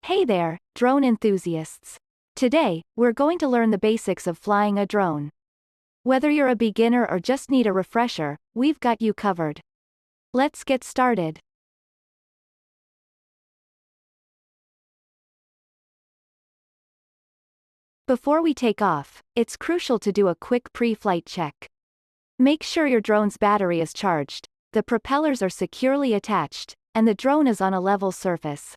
Hey there, drone enthusiasts. Today, we're going to learn the basics of flying a drone. Whether you're a beginner or just need a refresher, we've got you covered. Let's get started. Before we take off, it's crucial to do a quick pre-flight check. Make sure your drone's battery is charged, the propellers are securely attached, and the drone is on a level surface.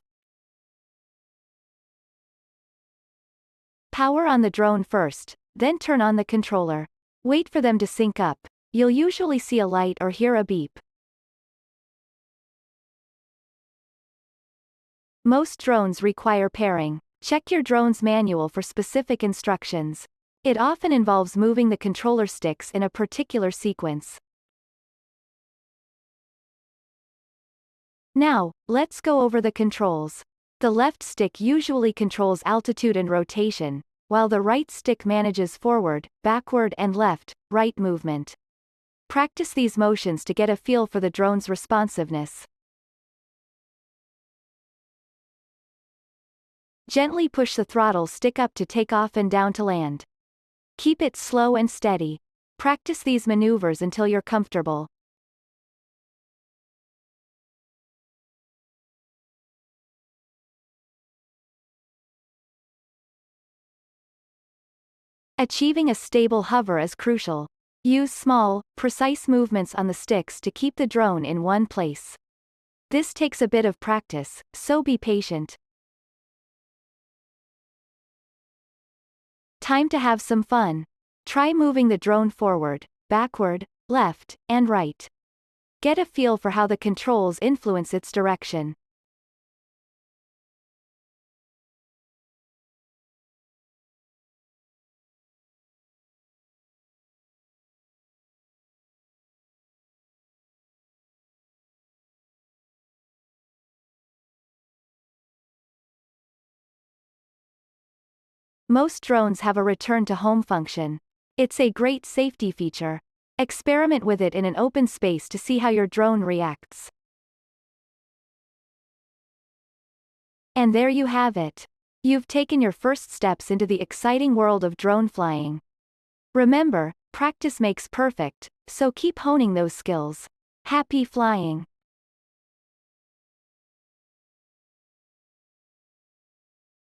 Power on the drone first, then turn on the controller. Wait for them to sync up. You'll usually see a light or hear a beep. Most drones require pairing. Check your drone's manual for specific instructions. It often involves moving the controller sticks in a particular sequence. Now, let's go over the controls. The left stick usually controls altitude and rotation, while the right stick manages forward, backward and left, right movement. Practice these motions to get a feel for the drone's responsiveness. Gently push the throttle stick up to take off and down to land. Keep it slow and steady. Practice these maneuvers until you're comfortable. Achieving a stable hover is crucial. Use small, precise movements on the sticks to keep the drone in one place. This takes a bit of practice, so be patient. Time to have some fun. Try moving the drone forward, backward, left, and right. Get a feel for how the controls influence its direction. Most drones have a return to home function. It's a great safety feature. Experiment with it in an open space to see how your drone reacts. And there you have it. You've taken your first steps into the exciting world of drone flying. Remember, practice makes perfect, so keep honing those skills. Happy flying!